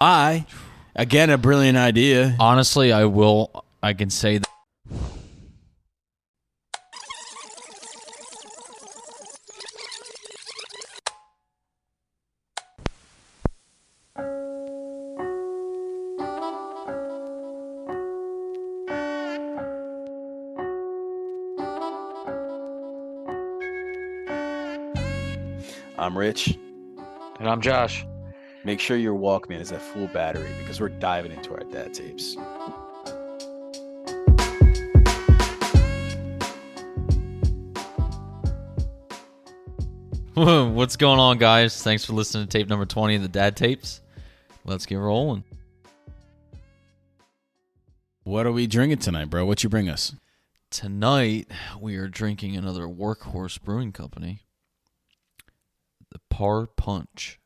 Again, a brilliant idea. Honestly, I can say that. I'm Rich. And I'm Josh. Make sure your Walkman is at full battery because we're diving into our dad tapes. What's going on, guys? Thanks for listening to tape number 20 of the Dad Tapes. Let's get rolling. What are we drinking tonight, bro? What you bring us? Tonight, we are drinking another Workhorse Brewing Company, the Par Punch.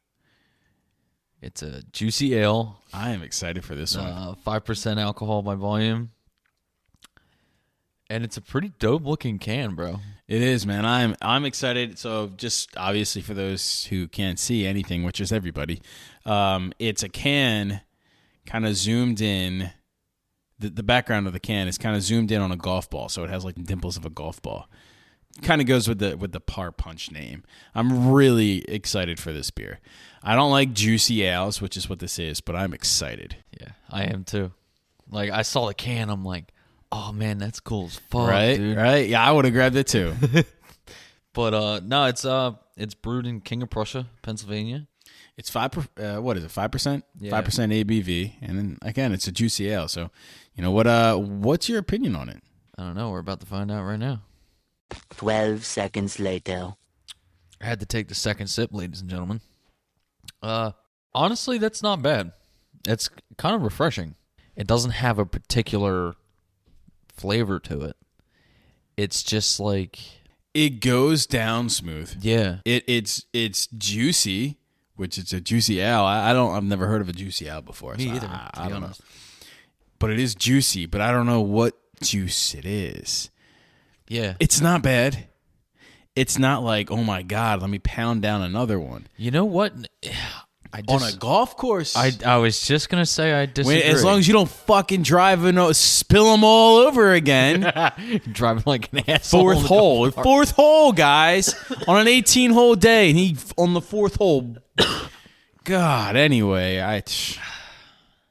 It's a juicy ale. I am excited for this one. 5% alcohol by volume. And it's a pretty dope looking can, bro. It is, man. I'm excited. So just obviously for those who can't see anything, which is everybody, it's a can kind of zoomed in. The background of the can is kind of zoomed in on a golf ball, so it has like the dimples of a golf ball. Kind of goes with the Par Punch name. I'm really excited for this beer. I don't like juicy ales, which is what this is, but I'm excited. Yeah, I am too. Like, I saw the can, I'm like, oh man, that's cool as fuck, right, dude. Right? Yeah, I would have grabbed it too. But no, it's brewed in King of Prussia, Pennsylvania. It's 5%. What is it? 5%. Yeah. 5% ABV, and then again, it's a juicy ale. So, you know what? What's your opinion on it? I don't know. We're about to find out right now. 12 seconds later. I had to take the second sip, ladies and gentlemen. Honestly, that's not bad. It's kind of refreshing. It doesn't have a particular flavor to it. It's just like, it goes down smooth. Yeah. It's juicy, which it's a juicy ale. I've never heard of a juicy ale before. Me so either, I don't know. But it is juicy, but I don't know what juice it is. Yeah. It's not bad. It's not like, oh my God, let me pound down another one. You know what? On a golf course. I was just going to say I disagree. As long as you don't fucking drive and spill them all over again. Driving like an asshole. Fourth hole, guys. On an 18-hole day. And he on the fourth hole. God, anyway. It's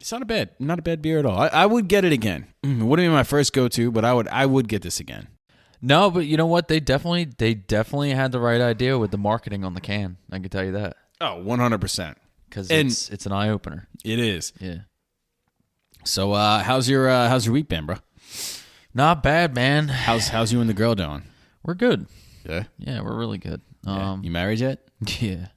not a bad beer at all. I would get it again. It wouldn't be my first go-to, but I would get this again. No, but you know what? They definitely had the right idea with the marketing on the can. I can tell you that. Oh, 100%. Because it's an eye opener. It is. Yeah. So, how's your week been, bro? Not bad, man. How's you and the girl doing? We're good. Yeah. Yeah, we're really good. Yeah. You married yet? Yeah.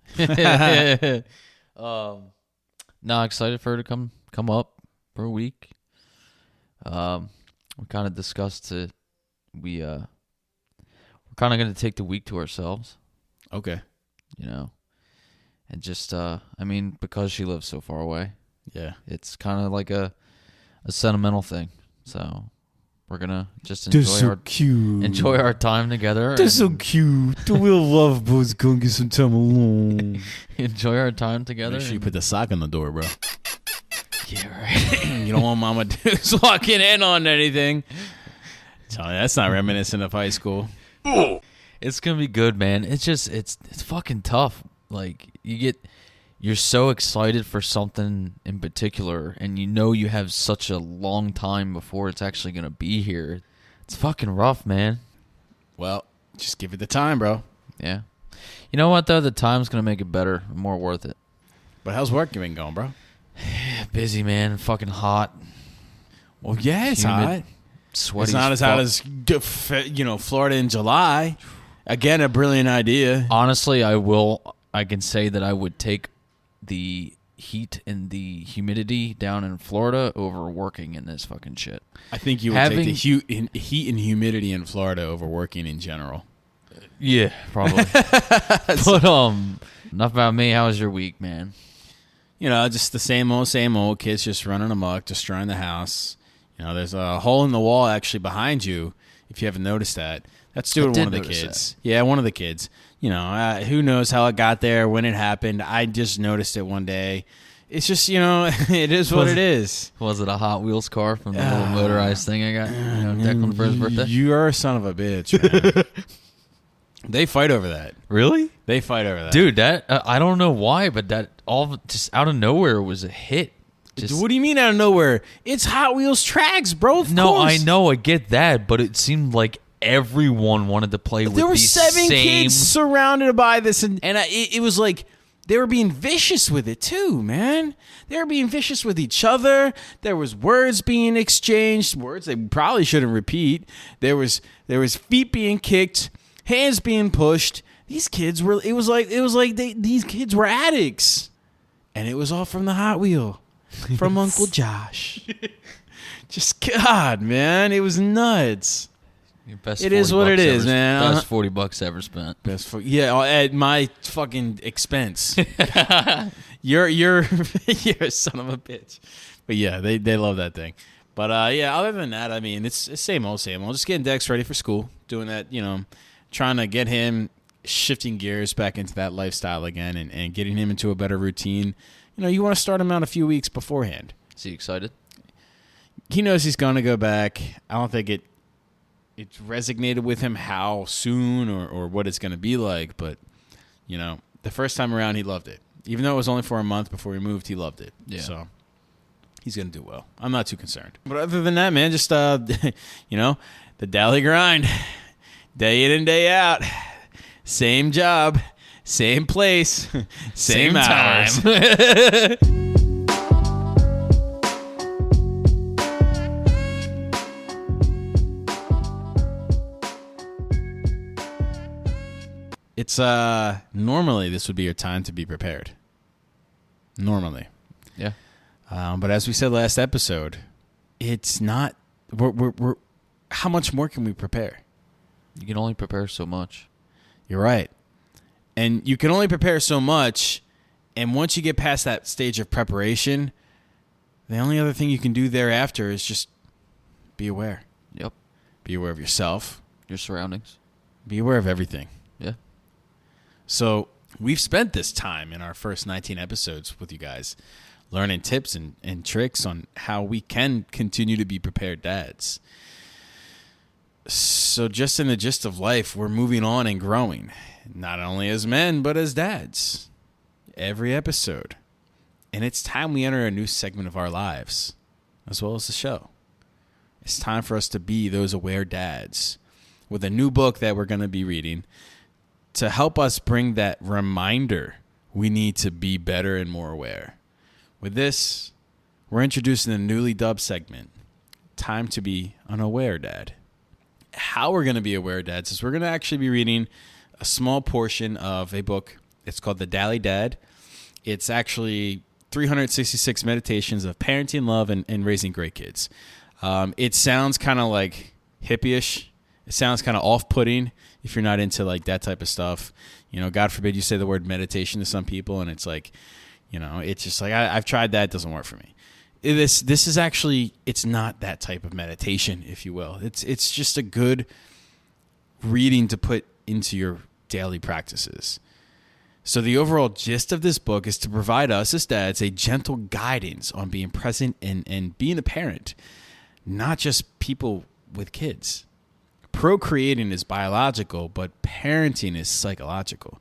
No, excited for her to come up for a week. We kind of discussed it. We're kind of going to take the week to ourselves. Okay. You know, and just because she lives so far away. Yeah. It's kind of like a sentimental thing. So we're gonna just enjoy our time together. They're so cute. The real love boys gonna get some time alone. Enjoy our time together. Make sure you put the sock on the door, bro. Yeah, right. You don't want Mama Dukes walking in on anything. Tell you, that's not reminiscent of high school. It's gonna be good, man. It's just it's fucking tough. Like you're so excited for something in particular, and you know you have such a long time before it's actually gonna be here. It's fucking rough, man. Well, just give it the time, bro. Yeah. You know what though? The time's gonna make it better, more worth it. But how's work been going, bro? Busy, man. Fucking hot. Well, yeah, it's humid, hot. Sweaty. It's not as hot as Florida in July. Again, a brilliant idea. Honestly, I can say that I would take the heat and the humidity down in Florida over working in this fucking shit. I think you would take the heat and humidity in Florida over working in general. Yeah, probably. But enough about me. How was your week, man? You know, just the same old kids just running amok, destroying the house. You know, there's a hole in the wall actually behind you, if you haven't noticed that. That's due to one of the kids. That. Yeah, one of the kids. You know, who knows how it got there, when it happened. I just noticed it one day. it's just, it is what it is. Was it a Hot Wheels car from the little motorized thing I got Declan for his birthday? You are a son of a bitch, man. They fight over that. Really? They fight over that. Dude, that I don't know why, but that all just out of nowhere was a hit. Just, what do you mean out of nowhere? It's Hot Wheels tracks, bro. Of no, course. I know, I get that, but it seemed like everyone wanted to play with There were these 7 same... kids surrounded by this, and it was like they were being vicious with it too, man. They were being vicious with each other. There was words being exchanged, words they probably shouldn't repeat. There was feet being kicked, hands being pushed. These kids were. It was like these kids were addicts, and it was all from the Hot Wheel, from Uncle Josh. Just God, man, it was nuts. It is what it is, man. Best $40 ever spent. At my fucking expense. you're you're a son of a bitch. But yeah, they love that thing. But other than that, I mean, it's same old, same old. Just getting Dex ready for school, doing that, trying to get him shifting gears back into that lifestyle again, and getting him into a better routine. You want to start him out a few weeks beforehand. Is he excited? He knows he's going to go back. I don't think it's resonated with him how soon or what it's going to be like. But, the first time around, he loved it. Even though it was only for a month before he moved, he loved it. Yeah. So he's going to do well. I'm not too concerned. But other than that, man, just, the daily grind. Day in and day out. Same job. Same place. Same hours. It's normally this would be your time to be prepared. Normally, yeah. But as we said last episode, it's not. We're how much more can we prepare? You can only prepare so much. You're right, and you can only prepare so much. And once you get past that stage of preparation, the only other thing you can do thereafter is just be aware. Yep. Be aware of yourself, your surroundings. Be aware of everything. Yeah. So we've spent this time in our first 19 episodes with you guys learning tips and tricks on how we can continue to be prepared dads. So just in the gist of life, we're moving on and growing, not only as men, but as dads, every episode. And it's time we enter a new segment of our lives, as well as the show. It's time for us to be those aware dads with a new book that we're going to be reading, to help us bring that reminder we need to be better and more aware. With this, we're introducing a newly dubbed segment, Time to Be an Aware Dad. How we're going to be aware dads is we're going to actually be reading a small portion of a book. It's called The Daily Dad. It's actually 366 meditations of parenting, love, and raising great kids. It sounds kind of like hippie-ish. It sounds kind of off-putting if you're not into like that type of stuff. God forbid you say the word meditation to some people, and it's like, it's just like I've tried that. It doesn't work for me. This is actually, it's not that type of meditation, if you will. It's just a good reading to put into your daily practices. So the overall gist of this book is to provide us as dads a gentle guidance on being present and being a parent, not just people with kids. Procreating is biological, but parenting is psychological.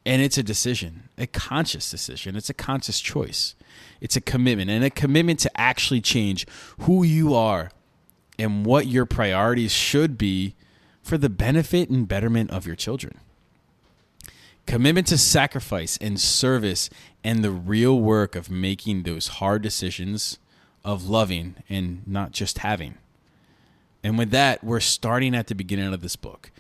And it's a decision, a conscious decision. It's a conscious choice. It's a commitment, and a commitment to actually change who you are and what your priorities should be for the benefit and betterment of your children. Commitment to sacrifice and service and the real work of making those hard decisions of loving and not just having. And with that, we're starting at the beginning of this book.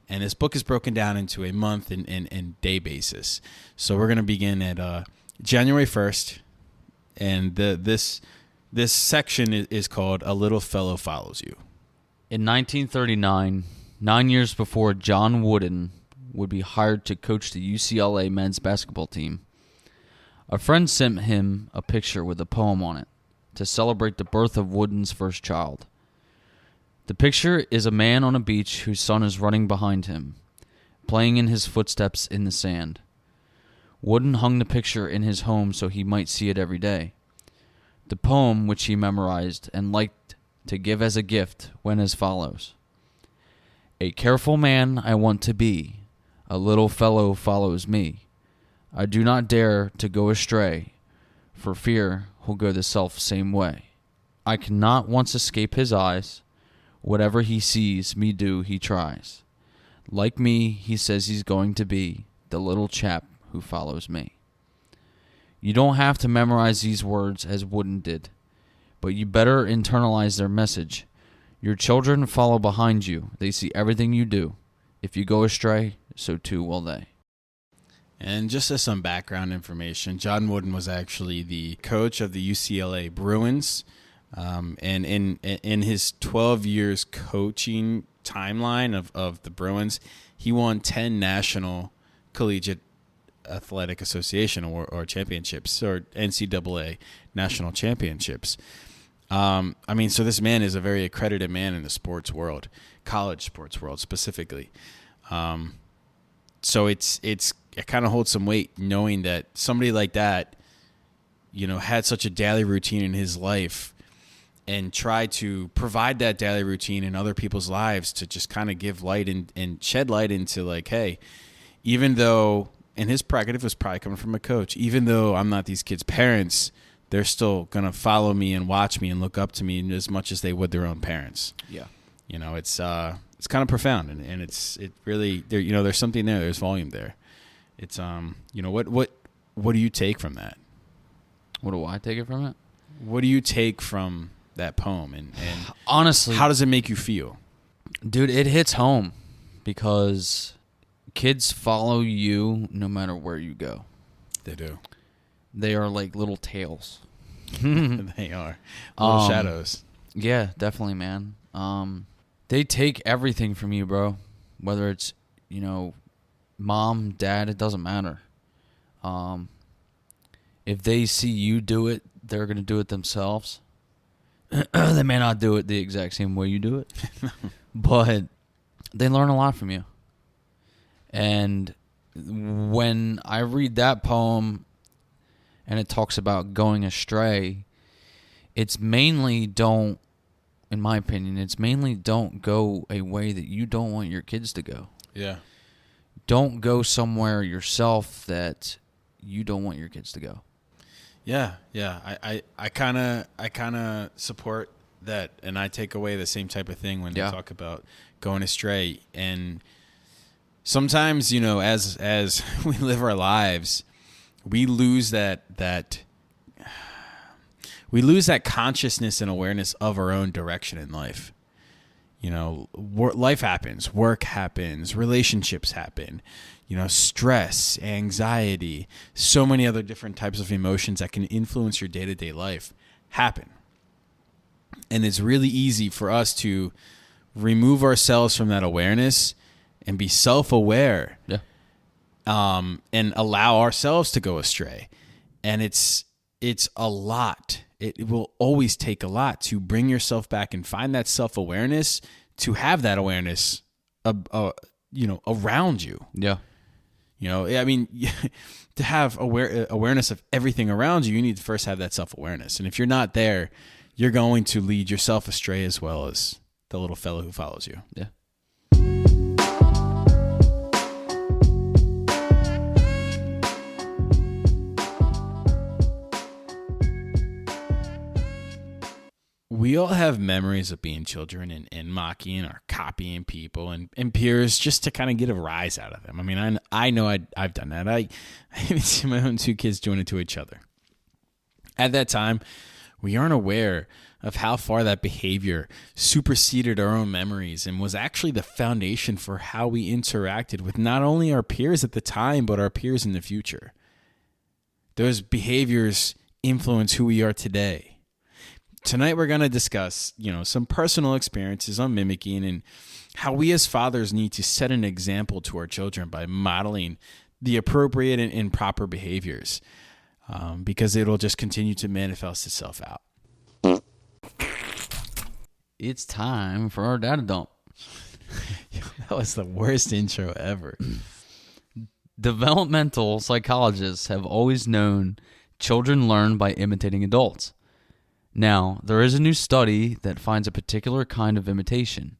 And this book is broken down into a month and day basis. So we're going to begin at January 1st. And this section is called A Little Fellow Follows You. In 1939, 9 years before John Wooden would be hired to coach the UCLA men's basketball team, a friend sent him a picture with a poem on it to celebrate the birth of Wooden's first child. The picture is a man on a beach whose son is running behind him, playing in his footsteps in the sand. Wooden hung the picture in his home so he might see it every day. The poem, which he memorized and liked to give as a gift, went as follows. A careful man I want to be, a little fellow follows me. I do not dare to go astray, for fear he'll go the self-same way. I cannot once escape his eyes, whatever he sees me do he tries. Like me, he says he's going to be the little chap who follows me. You don't have to memorize these words as Wooden did, but you better internalize their message. Your children follow behind you. They see everything you do. If you go astray, so too will they. And just as some background information, John Wooden was actually the coach of the UCLA Bruins. And in his 12 years coaching timeline of the Bruins, he won 10 national collegiate athletic association or championships, or NCAA national championships. So this man is a very accredited man in the sports world, college sports world specifically. So it kind of holds some weight knowing that somebody like that, had such a daily routine in his life and tried to provide that daily routine in other people's lives to just kind of give light and shed light into like, hey, even though, and his prerogative was probably coming from a coach, even though I'm not these kids' parents, they're still going to follow me and watch me and look up to me as much as they would their own parents. Yeah. It's kind of profound and it really, there's something there. There's volume there. It's, what do you take from that? What do I take it from it? What do you take from that poem and honestly, how does it make you feel? Dude, it hits home because kids follow you no matter where you go. They do. They are like little tails. They are. Little shadows. Yeah, definitely, man. They take everything from you, bro. Whether it's, mom, dad, it doesn't matter. If they see you do it, they're going to do it themselves. They may not do it the exact same way you do it, but they learn a lot from you. And when I read that poem and it talks about going astray, it's mainly don't go a way that you don't want your kids to go. Yeah. Don't go somewhere yourself that you don't want your kids to go. Yeah. I kind of support that, and I take away the same type of thing when they talk about going astray. And sometimes, as we live our lives, we lose that consciousness and awareness of our own direction in life. Life happens, work happens, relationships happen, stress, anxiety, so many other different types of emotions that can influence your day-to-day life happen. And it's really easy for us to remove ourselves from that awareness and be self-aware. Yeah. And allow ourselves to go astray. And it's a lot. It will always take a lot to bring yourself back and find that self-awareness, to have that awareness, around you. Yeah. To have awareness of everything around you, you need to first have that self-awareness. And if you're not there, you're going to lead yourself astray as well as the little fellow who follows you. Yeah. We all have memories of being children and mocking or copying people and peers just to kind of get a rise out of them. I know I've done that. I even see my own two kids doing it to each other. At that time, we aren't aware of how far that behavior superseded our own memories and was actually the foundation for how we interacted with not only our peers at the time, but our peers in the future. Those behaviors influence who we are today. Tonight we're going to discuss, some personal experiences on mimicking and how we as fathers need to set an example to our children by modeling the appropriate and proper behaviors, because it'll just continue to manifest itself out. It's time for our data dump. That was the worst intro ever. Developmental psychologists have always known children learn by imitating adults. Now, there is a new study that finds a particular kind of imitation,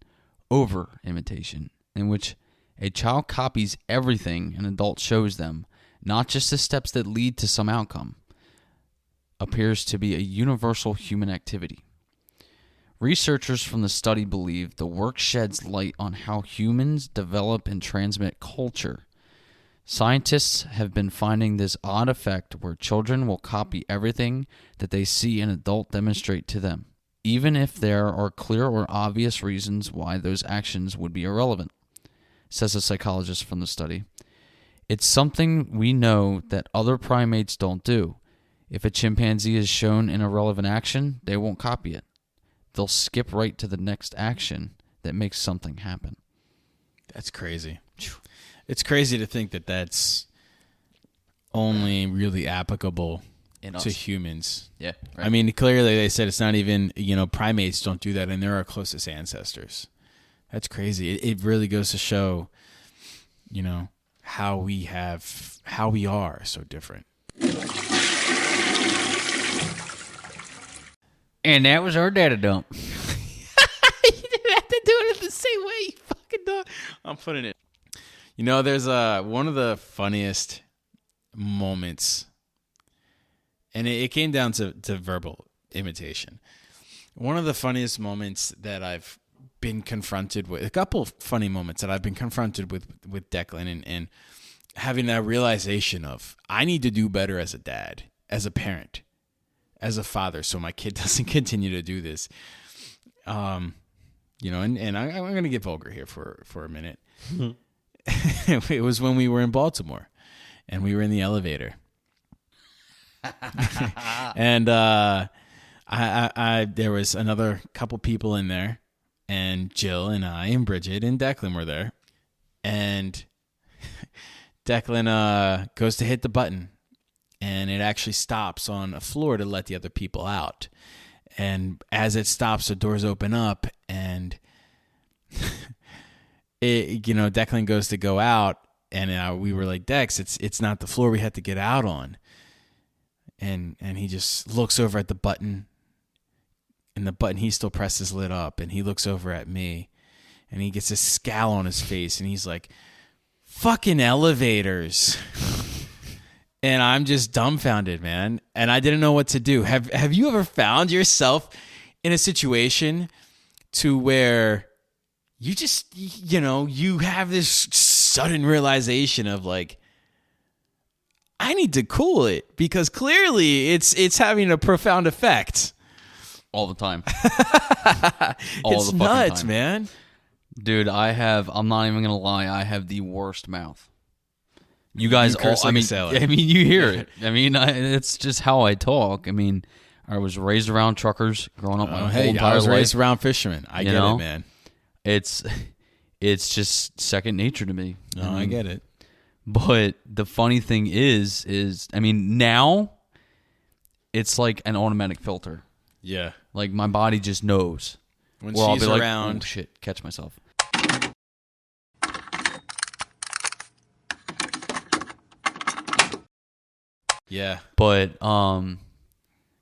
over-imitation, in which a child copies everything an adult shows them, not just the steps that lead to some outcome. Appears to be a universal human activity. Researchers from the study believe the work sheds light on how humans develop and transmit culture. Scientists have been finding this odd effect where children will copy everything that they see an adult demonstrate to them, even if there are clear or obvious reasons why those actions would be irrelevant, says a psychologist from the study. It's something we know that other primates don't do. If a chimpanzee is shown an irrelevant action, they won't copy it. They'll skip right to the next action that makes something happen. That's crazy. It's crazy to think that that's only really applicable to humans. Yeah. Right. I mean, clearly they said it's not even, primates don't do that, and they're our closest ancestors. That's crazy. It really goes to show, how we are so different. And that was our data dump. You didn't have to do it the same way, you fucking dog. I'm putting it. There's one of the funniest moments, and it came down to verbal imitation. One of the funniest moments that I've been confronted with, a couple of funny moments that I've been confronted with Declan, and having that realization of, I need to do better as a dad, as a parent, as a father, so my kid doesn't continue to do this. And I'm going to get vulgar here for a minute. It was when we were in Baltimore, and we were in the elevator, and I there was another couple people in there, and Jill and I and Bridget and Declan were there, and Declan goes to hit the button, and it actually stops on a floor to let the other people out, and as it stops, the doors open up, and Declan goes to go out, and we were like, Dex, it's not the floor we had to get out on. And he just looks over at the button, and the button, he still presses lit up, and he looks over at me, and he gets a scowl on his face, and he's like, fucking elevators. And I'm just dumbfounded, man. And I didn't know what to do. Have you ever found yourself in a situation to where you just, you have this sudden realization of like, I need to cool it because clearly it's having a profound effect. All the time. It's nuts, man. Dude, I'm not even going to lie, I have the worst mouth. You guys curse like a sailor. You hear it. It's just how I talk. I was raised around truckers growing up my whole entire life. I was raised around fishermen. I get it, man. It's just second nature to me. No, I get it. But the funny thing is now it's like an automatic filter. Yeah. Like my body just knows. When she's around. Like, oh, shit, catch myself. Yeah. But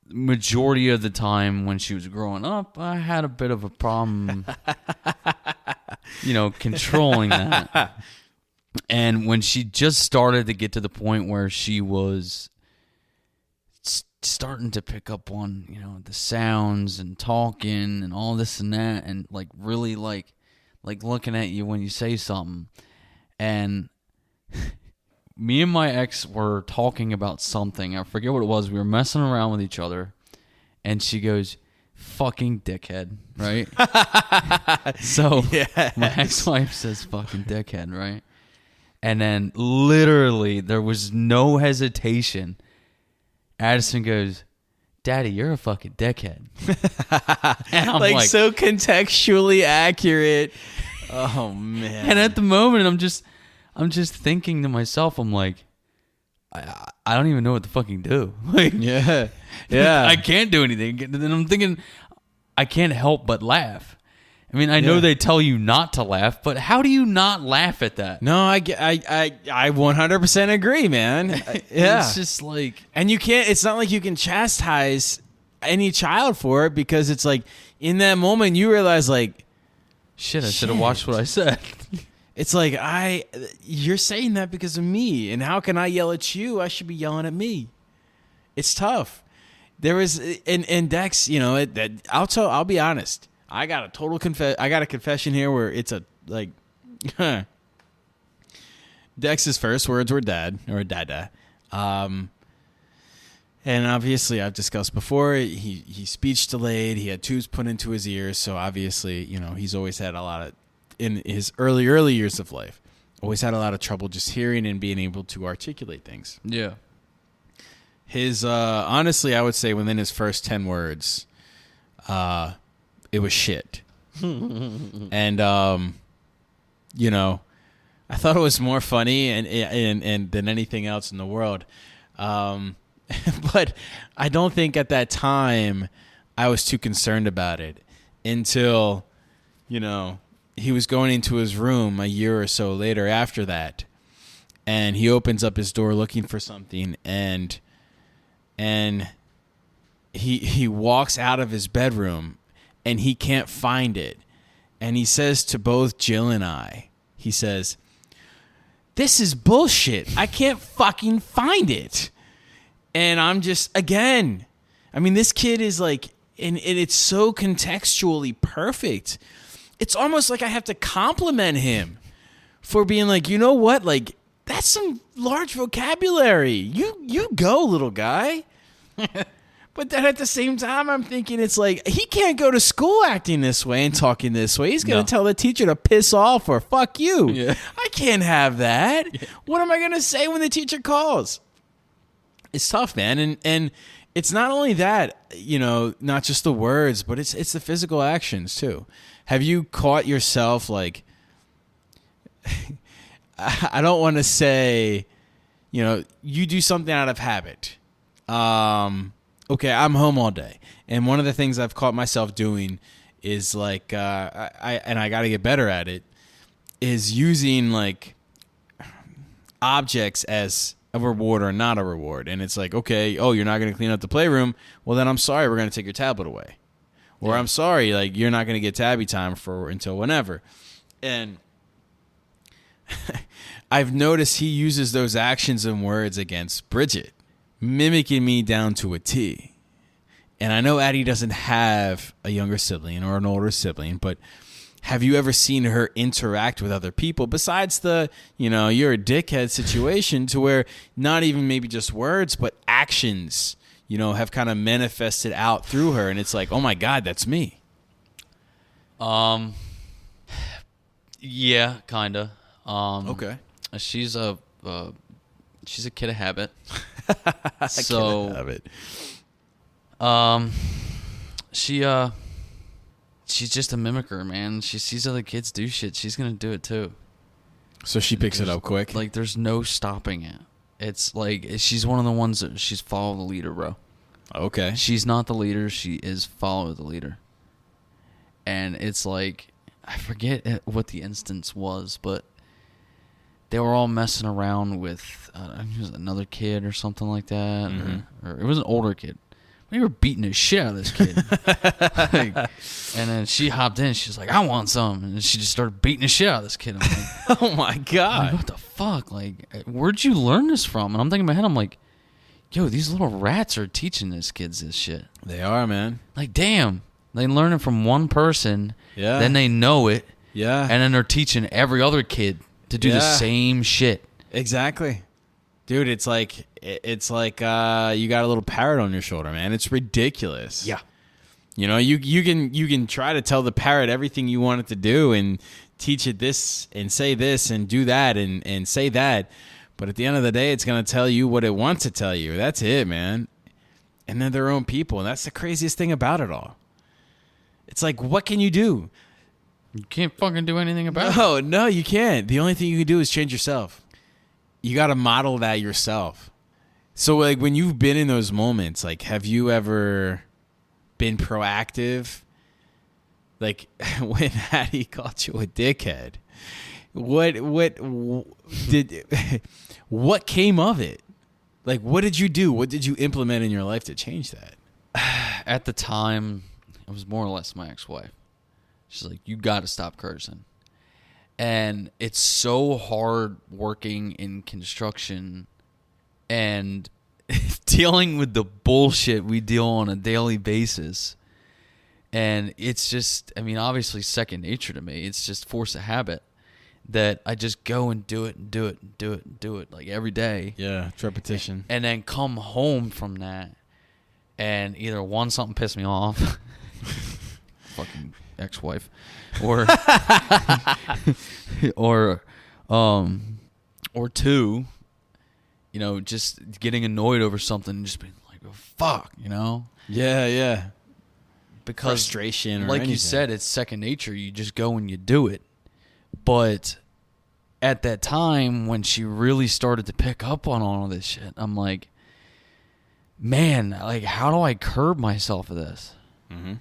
majority of the time when she was growing up, I had a bit of a problem controlling that. And when she just started to get to the point where she was starting to pick up on, the sounds and talking and all this and that, and like really like looking at you when you say something, and me and my ex were talking about something. I forget what it was. We were messing around with each other, and she goes, fucking dickhead, right? So yes. My ex-wife says fucking dickhead, right? And then literally there was no hesitation. Addison goes, Daddy, you're a fucking dickhead. And I'm like so contextually accurate. Oh man. And at the moment I'm just thinking to myself, I'm like, I don't even know what to fucking do. Like, yeah. I can't do anything. And then I'm thinking, I can't help but laugh. I mean, I know they tell you not to laugh, but how do you not laugh at that? No, I 100% agree, man. Yeah. It's just like... And you can't, it's not like you can chastise any child for it, because it's like, in that moment, you realize, like, shit, I should have watched what I said. It's like, you're saying that because of me, and how can I yell at you? I should be yelling at me. It's tough. There is, and Dex, you know, I'll be honest. I got a confession here where it's a, like, Dex's first words were dad, or dada. And obviously, I've discussed before, he's speech delayed. He had tubes put into his ears. So obviously, you know, he's always had a lot of, in his early years of life, always had a lot of trouble just hearing and being able to articulate things. Yeah. His, honestly, I would say within his first 10 words, it was shit. And, you know, I thought it was more funny and than anything else in the world. But I don't think at that time I was too concerned about it until, you know, he was going into his room a year or so later after that. And he opens up his door looking for something, and he walks out of his bedroom and he can't find it. And he says to both Jill and I, he says, "This is bullshit. I can't fucking find it." And I'm just, again, I mean, this kid is like, and it's so contextually perfect. It's almost like I have to compliment him for being like, you know what? Like, that's some large vocabulary. You go, little guy. But then at the same time, I'm thinking it's like, he can't go to school acting this way and talking this way. He's going to tell the teacher to piss off or fuck you. Yeah. I can't have that. Yeah. What am I going to say when the teacher calls? It's tough, man. And it's not only that, you know, not just the words, but it's the physical actions too. Have you caught yourself, like, I don't want to say, you know, you do something out of habit. Okay, I'm home all day, and one of the things I've caught myself doing is like, I got to get better at it, is using like objects as a reward or not a reward. And it's like, okay, oh, you're not going to clean up the playroom. Well, then I'm sorry, we're going to take your tablet away. Or I'm sorry, like, you're not going to get tabby time until whenever. And I've noticed he uses those actions and words against Bridget, mimicking me down to a T. And I know Addie doesn't have a younger sibling or an older sibling, but have you ever seen her interact with other people besides the, you know, you're a dickhead situation, to where not even maybe just words, but actions, you know, have kind of manifested out through her. And it's like, oh my God, that's me. Yeah, kind of. Okay. She's a kid of habit. So, kid of habit. She's just a mimicker, man. She sees other kids do shit. She's going to do it too. So she picks it up quick? Like, there's no stopping it. It's like, she's one of the ones that she's follow the leader, bro. Okay. She's not the leader. She is follow the leader. And it's like, I forget what the instance was, but they were all messing around with another kid or something like that. Mm-hmm. Or it was an older kid. We were beating the shit out of this kid. And then she hopped in. She's like, I want some. And she just started beating the shit out of this kid. I'm like, oh, my God. Like, what the fuck? Like, where'd you learn this from? And I'm thinking in my head, I'm like, yo, these little rats are teaching these kids this shit. They are, man. Like, damn. They learn it from one person. Yeah. Then they know it. Yeah. And then they're teaching every other kid to do the same shit. Exactly. Dude, it's like you got a little parrot on your shoulder, man. It's ridiculous. Yeah. You know, you can try to tell the parrot everything you want it to do and teach it this and say this and do that and say that. But at the end of the day, it's going to tell you what it wants to tell you. That's it, man. And they're their own people. And that's the craziest thing about it all. It's like, what can you do? You can't fucking do anything about it. No, you can't. The only thing you can do is change yourself. You got to model that yourself. So, like, when you've been in those moments, like, have you ever been proactive Like when Hattie called you a dickhead, what came of it? Like, what did you do? What did you implement in your life to change that? At the time, it was more or less my ex-wife. She's like, you got to stop cursing. And it's so hard working in construction and dealing with the bullshit we deal on a daily basis. And it's just, I mean, obviously second nature to me. It's just force of habit that I just go and do it and do it and do it and do it like every day. Yeah, it's repetition. And then come home from that and either one, something pissed me off, fucking ex-wife, or or two, you know, just getting annoyed over something and just being like, oh, fuck, you know? Yeah. Because frustration or like anything. You said, it's second nature. You just go and you do it. But at that time when she really started to pick up on all of this shit, I'm like, man, like, how do I curb myself of this? Mm-hmm.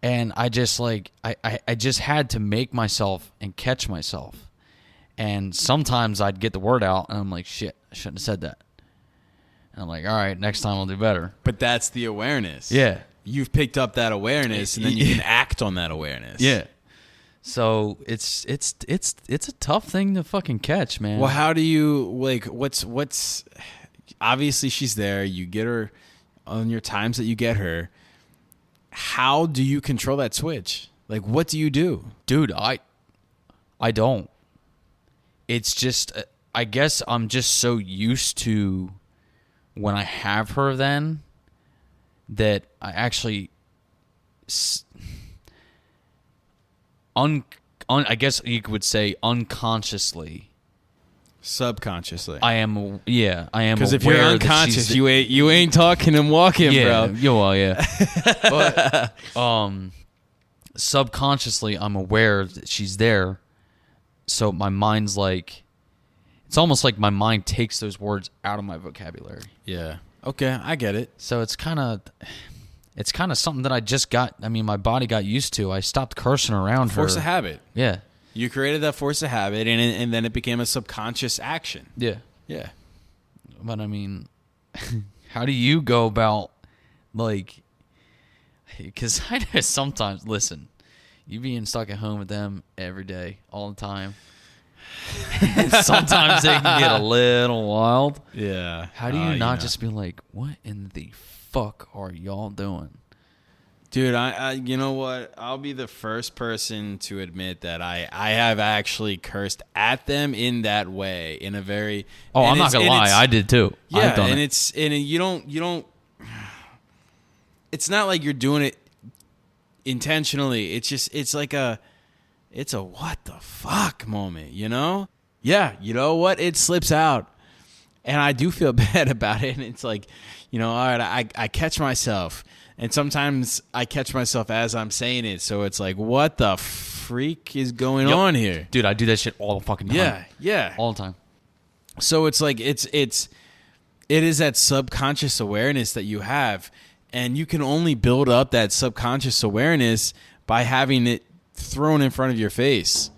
And I just like, I just had to make myself and catch myself. And sometimes I'd get the word out and I'm like, shit, I shouldn't have said that. And I'm like, all right, next time I'll do better. But that's the awareness. Yeah. You've picked up that awareness and then you can act on that awareness. Yeah. So it's a tough thing to fucking catch, man. Well, how do you, like, what's obviously she's there, you get her on your times that you get her. How do you control that switch? Like, what do you do? Dude, I don't. It's just, I guess I'm just so used to when I have her then that I actually I guess you would say unconsciously, subconsciously. I am. Because if you're unconscious, you ain't talking and walking, yeah, bro. Yeah, well, yeah. But subconsciously, I'm aware that she's there. So my mind's like, it's almost like my mind takes those words out of my vocabulary. Yeah. Okay, I get it. So it's kind of something that I just got. I mean, my body got used to. I stopped cursing around her. Force of habit. Yeah. You created that force of habit, and then it became a subconscious action. Yeah. Yeah. But I mean, how do you go about, like, because I know sometimes, listen, you being stuck at home with them every day, all the time. Sometimes they can get a little wild. Yeah. How do you not just be like, what in the fuck are y'all doing? Dude, I you know what? I'll be the first person to admit that I have actually cursed at them in that way, in a very. Oh, I'm not gonna lie, I did too. Yeah, and you don't. It's not like you're doing it intentionally. It's just it's a what the fuck moment, you know? Yeah, you know what? It slips out, and I do feel bad about it. And it's like, you know, all right, I catch myself. And sometimes I catch myself as I'm saying it, so it's like, what the freak is going on here? Dude, I do that shit all the fucking time. Yeah. All the time. So it's like, it is that subconscious awareness that you have, and you can only build up that subconscious awareness by having it thrown in front of your face.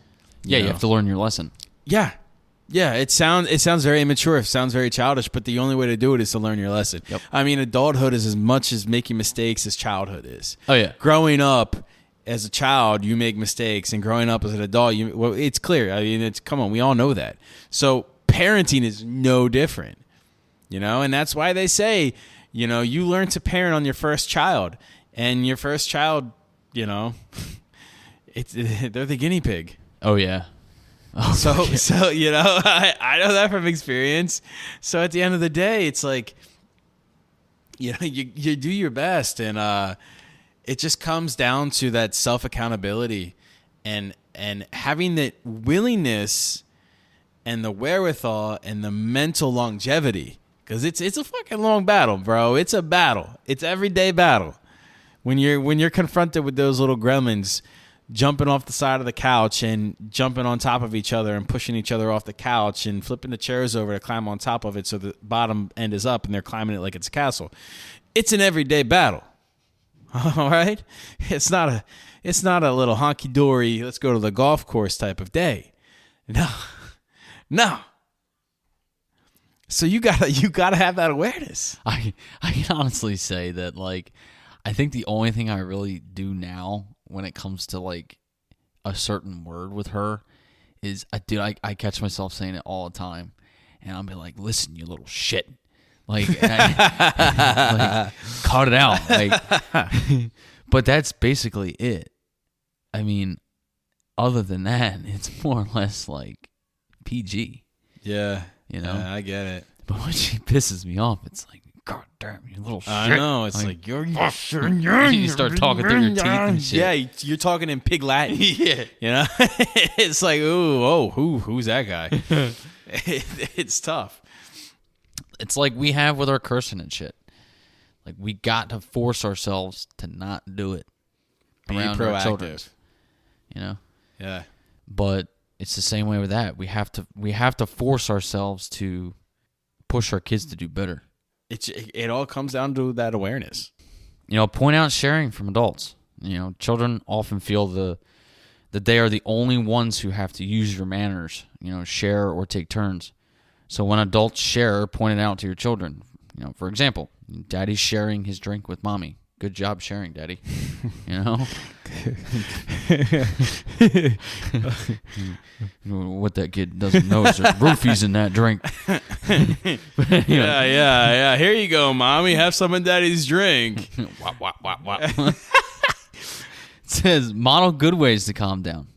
You have to learn your lesson. Yeah, it sounds very immature. It sounds very childish, but the only way to do it is to learn your lesson. Yep. I mean, adulthood is as much as making mistakes as childhood is. Oh, yeah. Growing up as a child, you make mistakes, and growing up as an adult, it's clear. I mean, come on, we all know that. So parenting is no different, you know, and that's why they say, you know, you learn to parent on your first child, and your first child, you know, they're the guinea pig. Oh, yeah. Oh, so you know, I know that from experience. So at the end of the day, it's like, you know, you do your best, and it just comes down to that self accountability, and having the willingness and the wherewithal and the mental longevity, because it's a fucking long battle, bro. It's a battle. It's everyday battle. When you're confronted with those little gremlins jumping off the side of the couch and jumping on top of each other and pushing each other off the couch and flipping the chairs over to climb on top of it so the bottom end is up and they're climbing it like it's a castle. It's an everyday battle. All right? It's not a little honky dory, let's go to the golf course type of day. No. So you gotta have that awareness. I can honestly say that, like, I think the only thing I really do now when it comes to, like, a certain word with her is, I catch myself saying it all the time, and I'll be like, listen, you little shit. Like, like, cut it out. Like, but that's basically it. I mean, other than that, it's more or less like PG. Yeah. You know? Yeah, I get it. But when she pisses me off, it's like, God damn, you little shit. I know. It's like you're you start talking through your teeth and shit. Yeah, you're talking in pig Latin. Yeah. You know? It's like, who's that guy? It's tough. It's like we have with our cursing and shit. Like, we got to force ourselves to not do it around our children. You know? Yeah. But it's the same way with that. We have to force ourselves to push our kids to do better. It all comes down to that awareness. You know, point out sharing from adults. You know, children often feel that they are the only ones who have to use your manners, you know, share or take turns. So when adults share, point it out to your children. You know, for example, Daddy's sharing his drink with Mommy. Good job sharing, Daddy. You know? What that kid doesn't know is there's roofies in that drink. Yeah. Here you go, Mommy. Have some of Daddy's drink. Wop, wop, wop, wop. It says, model good ways to calm down.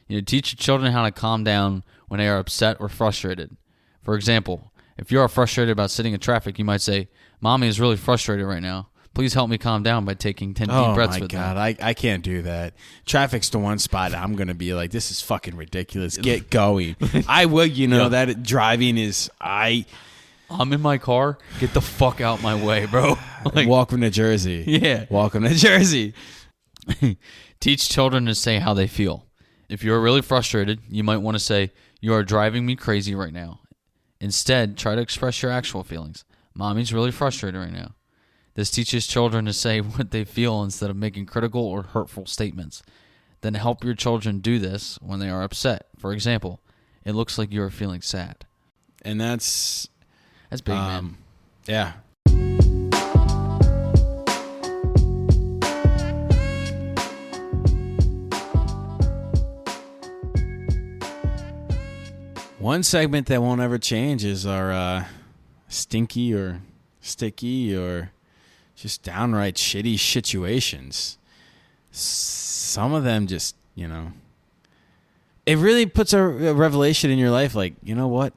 You know, teach your children how to calm down when they are upset or frustrated. For example, if you are frustrated about sitting in traffic, you might say, Mommy is really frustrated right now. Please help me calm down by taking 10 deep breaths with me. Oh, my God. I can't do that. Traffic's the one spot I'm going to be like, this is fucking ridiculous. Get going. I will, that driving is, I'm in my car. Get the fuck out my way, bro. Like, welcome to Jersey. Yeah. Welcome to Jersey. Teach children to say how they feel. If you're really frustrated, you might want to say, you are driving me crazy right now. Instead, try to express your actual feelings. Mommy's really frustrated right now. This teaches children to say what they feel instead of making critical or hurtful statements. Then help your children do this when they are upset. For example, it looks like you are feeling sad. And that's big, man. Yeah. One segment that won't ever change is our stinky or sticky or just downright shitty situations. Some of them just, it really puts a revelation in your life. Like, you know what?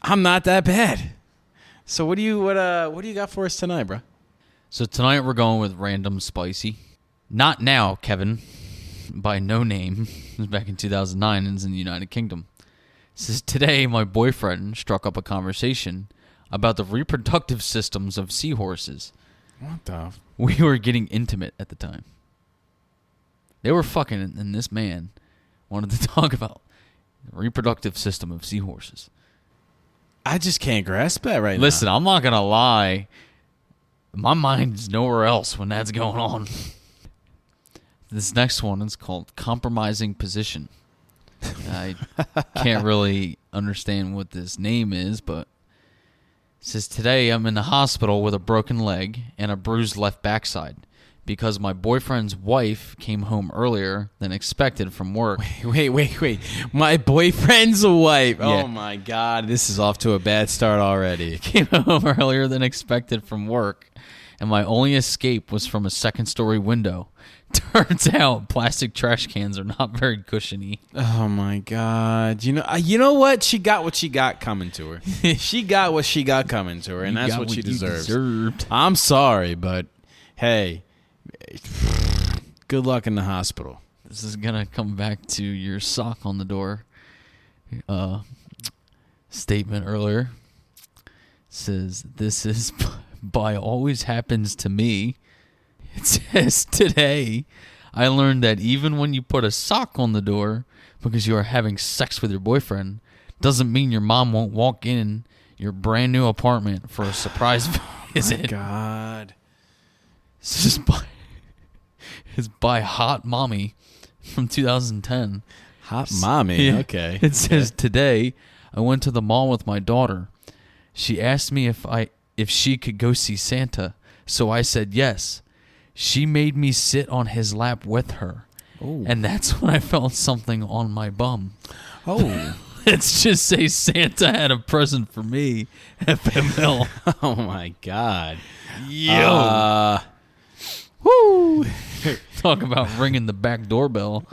I'm not that bad. So what do you got for us tonight, bro? So tonight we're going with random spicy. Not now, Kevin. By No Name. It was back in 2009 and is in the United Kingdom. It says, today my boyfriend struck up a conversation about the reproductive systems of seahorses. What the? We were getting intimate at the time. They were fucking, and this man wanted to talk about the reproductive system of seahorses. I just can't grasp that right Listen, now. I'm not going to lie. My mind is nowhere else when that's going on. This next one is called Compromising Position. I can't really understand what this name is, but it says, today I'm in the hospital with a broken leg and a bruised left backside because my boyfriend's wife came home earlier than expected from work. Wait. My boyfriend's wife. Yeah. Oh, my God. This is off to a bad start already. Came home earlier than expected from work, and my only escape was from a second-story window. Turns out plastic trash cans are not very cushiony. Oh, my God. You know what? She got what she got coming to her. She got what she got coming to her, and that's what she deserves. I'm sorry, but hey, good luck in the hospital. This is going to come back to your sock on the door statement earlier. It says, this is by always happens to me. It says, today, I learned that even when you put a sock on the door because you are having sex with your boyfriend, doesn't mean your mom won't walk in your brand new apartment for a surprise visit. Oh, God. It's by Hot Mommy from 2010. Hot Mommy. Yeah. Okay. It says, today I went to the mall with my daughter. She asked me if she could go see Santa, so I said yes. She made me sit on his lap with her. Ooh. And that's when I felt something on my bum. Oh. Let's just say Santa had a present for me, FML. Oh my God. Yo. Woo. Talk about ringing the back doorbell.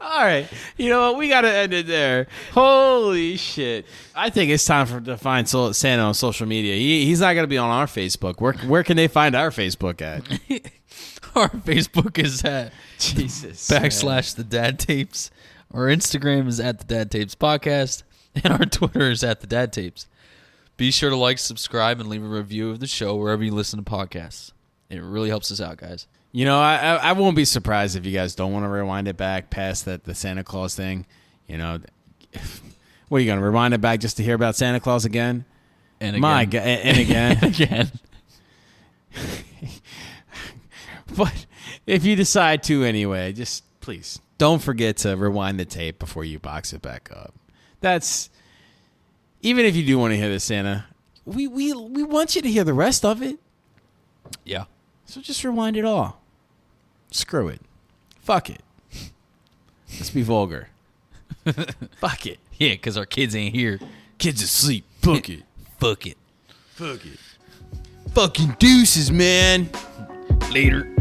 All right. You know what? We got to end it there. Holy shit. I think it's time to find Santa on social media. He's not going to be on our Facebook. Where can they find our Facebook at? Our Facebook is at Jesus. / the Dad Tapes. Our Instagram is at the Dad Tapes Podcast. And our Twitter is at the Dad Tapes. Be sure to like, subscribe, and leave a review of the show wherever you listen to podcasts. It really helps us out, guys. You know, I won't be surprised if you guys don't want to rewind it back past the Santa Claus thing. You know, what are you going to rewind it back just to hear about Santa Claus again? And again. My God, and again. Again. But if you decide to anyway, just please don't forget to rewind the tape before you box it back up. That's, even if you do want to hear the Santa, we want you to hear the rest of it. Yeah. So just rewind it all. Screw it. Fuck it. Let's be vulgar. Fuck it. Yeah, because our kids ain't here. Kids asleep. Fuck it. Fuck it. Fuck it. Fucking deuces, man. Later.